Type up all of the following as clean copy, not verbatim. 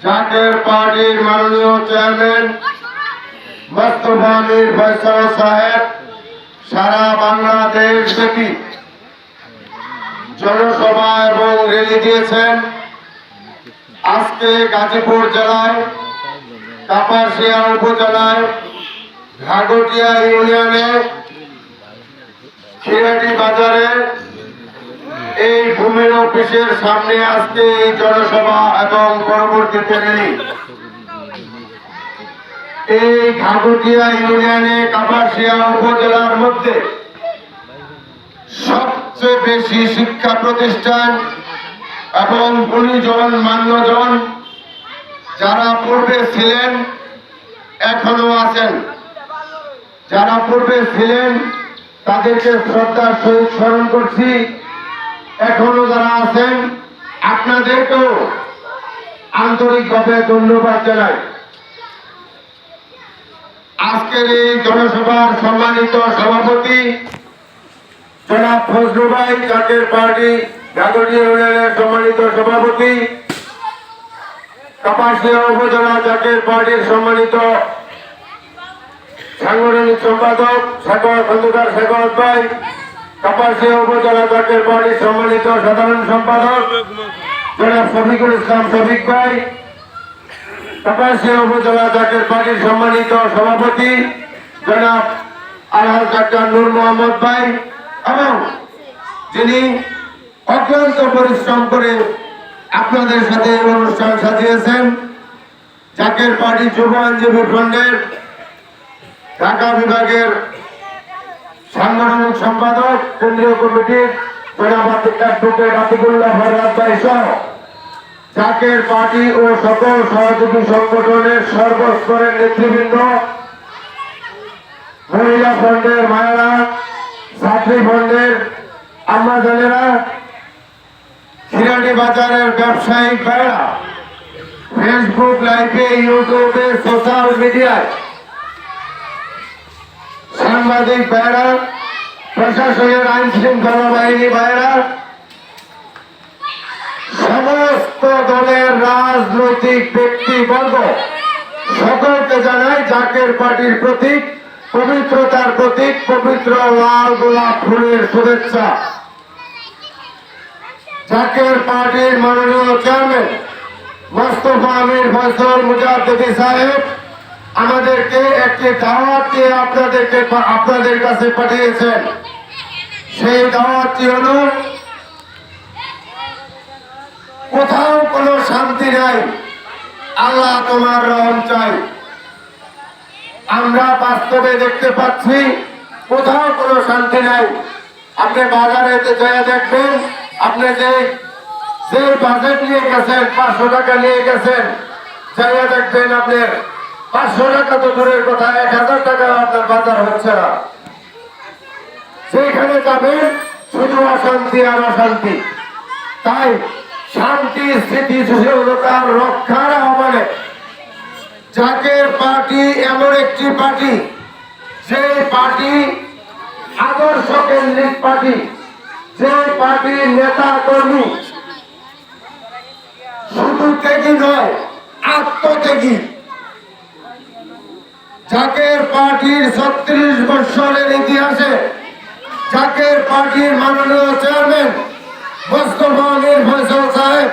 জাকের পার্টির মাননীয় চেয়ারম্যান মোস্তফা মীর ফয়সাল সাহেব সারা বাংলাদেশ ব্যাপী জনসভা এবং র্যালি দিয়েছেন। আজকে গাজীপুর জেলায় কাপাসিয়া উপজেলায় ঘাগটিয়া ইউনিয়নে খিরাটি বাজারে এই ভূমি অফিসের সামনে আজকে এই জনসভা এবং পরবর্তীতে র্যালি। এই ঘাগটিয়া ইউনিয়নে কাপাসিয়া উপজেলার মধ্যে সবচেয়ে বেশি শিক্ষা প্রতিষ্ঠান এবং গুণীজন মান্যজন যারা পূর্বে ছিলেন এখনো আছেন, যারা পূর্বে ছিলেন তাদেরকে শ্রদ্ধার সহিত স্মরণ করছি। এখনো যারা আছেন আপনাদেরকেও আন্তরিকভাবে ধন্যবাদ জানাই। আজকের এই জনসভার সম্মানিত সভাপতি জনাব ফজলু ভাই, জাকের পার্টি ঘাগটিয়া ইউনিয়নের সম্মানিত সভাপতি, কাপাসিয়া উপজেলা জাকের পার্টির সম্মানিত সাংগঠনিক সম্পাদক খন্দকার শেখর ভাই, কাপাসিয়া উপজেলা জাকের পার্টির সম্মানিত সাধারণ সম্পাদক জনাব শফিকুল ইসলাম শফিক ভাই, কাপাসিয়া উপজেলা জাকের পার্টির সম্মানিত সভাপতি জনাব আলহাজ ডাক্তার নূর মোহাম্মদ ভাই, এবং যিনি অক্লান্ত পরিশ্রম করে আপনাদের সাথে অনুষ্ঠান সাজিয়েছেন জাকের পার্টি যুব আইনজীবী ফ্রন্টের ঢাকা বিভাগের সাংগঠনিক সম্পাদক কেন্দ্রীয় কমিটির জনাব অ্যাডভোকেট আতিকুল্লাহ ফরহাদ ভাই সহ জাকের পার্টি ও সকল সহযোগী সংগঠনের সর্বস্তরের নেতৃবৃন্দ, মহিলা ফ্রন্টের মায়েরা, ছাত্রী ফ্রন্টের আম্মাজানেরা, খিরাটি বাজারের ব্যবসায়িক ভাইরা, ফেসবুক লাইভে, ইউটিউবে, সোশ্যাল মিডিয়ায় সাংবাদিক ভাইরা, প্রশাসনের আইন শৃঙ্খলা বাহিনী ভাইরা, সমস্ত দলের রাজনৈতিক ব্যক্তিবর্গ সকলকে জানাই জাকের পার্টির প্রতীক, পবিত্রতার প্রতীক, পবিত্র লাল গোলাপ ফুলের শুভেচ্ছা। জাকের পার্টির মাননীয় চেয়ারম্যান মোস্তফা মীর ফয়সাল মুজাদ্দিদি সাহেব আমাদেরকে একটি দাওয়াত দিয়ে আপনাদের কাছে পাঠিয়েছেন। সেই দাওয়াতটি হল, কোথাও কোনো শান্তি নাই, আল্লাহ তোমার রহম চাই। আমরা বাস্তবে দেখতে পাচ্ছি কোথাও কোনো শান্তি নাই। আপনি বাজারে জয়া দেখবেন, আপনি যে বাজেট নিয়ে গেছেন 500 টাকা নিয়ে গেছেন, জয়া দেখবেন আপনার 500 টাকা তো দূরের কথা, 1000 টাকা আপনার বাজার হচ্ছে না। সেইখানে যাবেন শুধু অশান্তি আর অশান্তি। তাই শান্তি স্থিতিশীলতার রক্ষার আহ্বানে জাকের পার্টি এমন একটি পার্টি, যে পার্টি আদর্শ কেন্দ্রিক পার্টি, যে পার্টির নেতা কর্মী শুধু ত্যাগী নয়, আত্মত্যাগী। জাকের পার্টির 36 বছরের ইতিহাসে জাকের পার্টির মাননীয় চেয়ারম্যান মোস্তফা মীর ফয়সাল সাহেব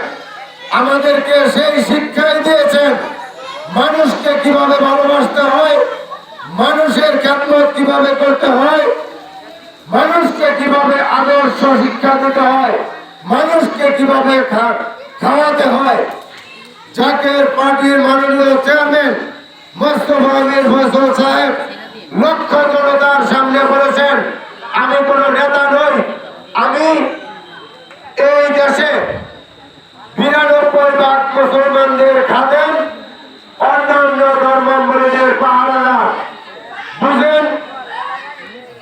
আমাদেরকে সেই শিক্ষাই দিয়েছেন মানুষকে কিভাবে ভালোবাসতে হয়, মানুষের খেদমত কিভাবে করতে হয়, মানুষকে কিভাবে আদর্শ শিক্ষা দিতে হয়, মানুষকে কিভাবে খাওয়াতে হয়। জাকের পার্টির মাননীয় চেয়ারম্যান মোস্তফা মীর ফয়সাল সাহেব লক্ষ জনতার সামনে বলেছেন, আমি কোনো নেতা নই, আমি এই দেশে 92% মুসলমানদের খাদেম, অন্যান্য ধর্মাবলম্বীদের পাহারাদার। বুঝেন,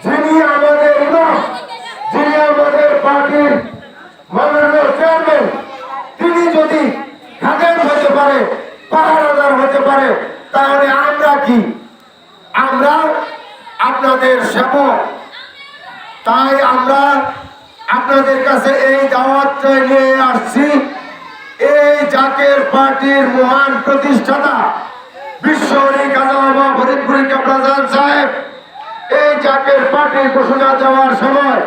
যিনি আমাদের ইমাম, যিনি আমাদের পার্টির মাননীয় চেয়ারম্যান, তিনি যদি খাদেম হতে পারে, পাহারাদার হতে পারে, তাহলে আমরা কি? আমরা আপনাদের সেবক। তাই আমরা আপনাদের কাছে এই দাওয়াতটা নিয়ে আসছি, এই জাকের পার্টির মহান প্রতিষ্ঠাতা বিশ্ব কাজী বাবা ফরিদপুরি কাবলাজান সাহেব এই জাকের পার্টির ঘোষণা দেওয়ার সময়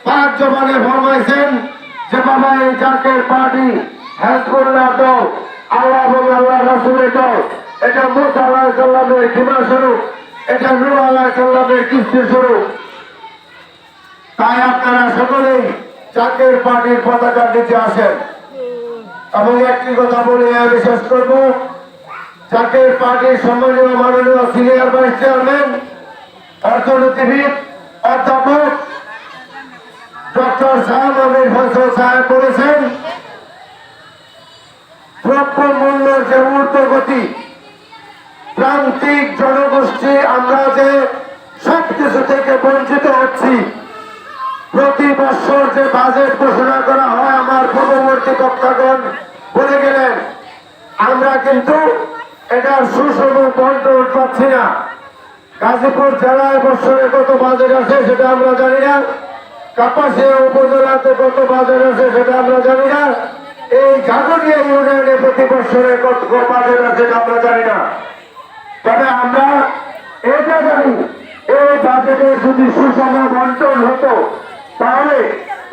5 জবানে ফরমাইছেন যে বাবা এই জাকের পার্টি হেজবুল্লাহ দল, আল্লাহ এবং আল্লাহ রাসূলের দল, এটা মুসা আলাইহিস সালামের খিমা স্বরূপ, এটা নূহ আলাইহিস সালামের কীর্তি স্বরূপ। তাই আপনারা সকলেই জাকের পার্টির পতাকার নিচে আসেন। এবং একটি কথা বলে আমি শেষ করবো, জাকের পার্টির সম্মানীয় মাননীয় সিনিয়র ভাইস চেয়ারম্যান অর্থনীতিবিদ অধ্যাপক ডক্টর শাহ আমির ফজল সাহেব বলেছেন, দ্রব্য মূল্যের যে ঊর্ধ্বগতি, প্রান্তিক জনগোষ্ঠী আমরা যে সবকিছু থেকে বঞ্চিত হচ্ছি, প্রতি বছর যে বাজেট ঘোষণা করা হয় আমার পূর্ববর্তী বক্তাগণ বলে গেলেন, আমরা কিন্তু এটার সুষম বন্টন পাচ্ছি না। গাজীপুর জেলায় বছরে কত বাজেট আছে সেটা আমরা জানি না, কাপাসিয়া উপজেলাতে কত বাজেট আছে সেটা আমরা জানি না, এই গাগরিয়া ইউনিয়নে প্রতি বছরে কত বাজেট আছে সেটা আমরা জানি না। তবে আমরা এটা জানি, এই বাজেটের যদি সুষম বন্টন হতো তাহলে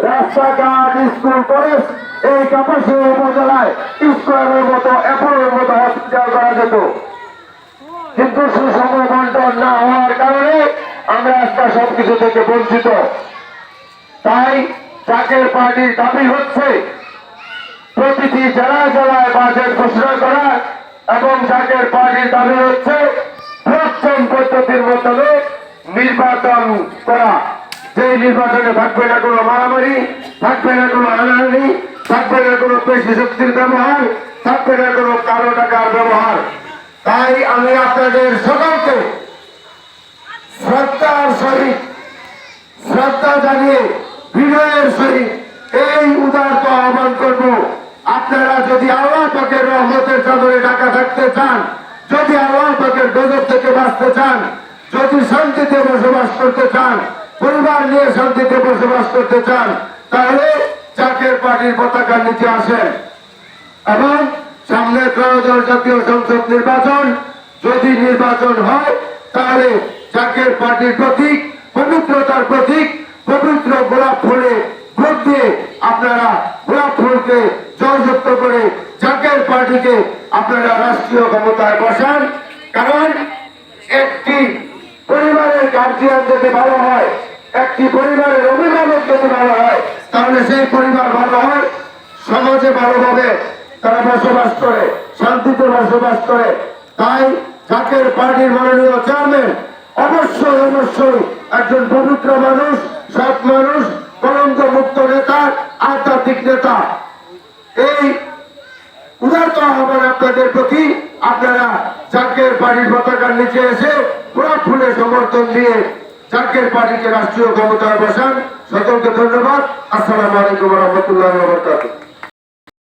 রাস্তাঘাট, স্কুল, কলেজ এই কাপাসিয়া উপজেলায় স্কোয়ারের মতো, অ্যাপোলোর মতো হসপিটাল করা যেত। কিন্তু সুষম বন্টন না হওয়ার কারণে আমরা আজকে সবকিছু থেকে বঞ্চিত। তাই জাকের পার্টির দাবি হচ্ছে প্রতিটি জেলায় জেলায় বাজেট ঘোষণা করা, এবং জাকের পার্টির দাবি হচ্ছে প্রথম পদ্ধতির মাধ্যমে নির্বাচন করা। সেই নির্বাচনে থাকবে না কোনো মারামারি, থাকবে না কোনো হানাহানি, থাকবে না কোনো পেশি শক্তির ব্যবহার, থাকবে না কোনো কালো টাকার ব্যবহার। তাই আমি আপনাদের সকলকে শ্রদ্ধার সহিত, শ্রদ্ধা জানিয়ে বিনয়ের সহিত এই উদারত আহ্বান করব, আপনারা যদি আল্লাহ পাকের রহমতের চাদরে ঢাকা থাকতে চান, যদি আল্লাহ পাকের গজব থেকে বাঁচতে চান, যদি শান্তিতে বসবাস করতে চান, পরিবার নিয়ে শান্তিতে বসবাস করতে চান, তাহলে জাকের পার্টির পতাকার নিচে আসেন। এবং সামনে ত্রয়োদশ জাতীয় সংসদ নির্বাচন, যদি নির্বাচন হয় তাহলে জাকের পার্টির প্রতীক, পবিত্রতার প্রতীক, পবিত্র গোলাপ ফুলে ভোট দিয়ে আপনারা গোলাপ ফুলকে জয়যুক্ত করে জাকের পার্টিকে আপনারা রাষ্ট্রীয় ক্ষমতায় বসান। কারণ একটি পরিবারের গার্জিয়ান যদি ভালো হয়, একটি পরিবারের অভিভাবক যদি ভালো হয়, তাহলে সেই পরিবার ভালো হয়, সমাজে ভালোভাবে তারা বসবাস করে, শান্তিতে বসবাস করে। তাই জাকের পার্টির মাননীয় চেয়ারম্যান অবশ্যই অবশ্যই একজন পবিত্র মানুষ, সৎ মানুষ, কলঙ্ক মুক্ত নেতা, আধ্যাত্মিক নেতা। এই উদারত আহ্বান আপনাদের প্রতি, আপনারা জাকের পার্টির পতাকার নিচে এসে গোলাপ ফুলে সমর্থন দিয়ে জাকের পার্টিকে রাষ্ট্রীয় ক্ষমতায় বসান। সকলকে ধন্যবাদ। আসসালামু আলাইকুম ওয়া রাহমাতুল্লাহি ওয়া বারাকাতুহু।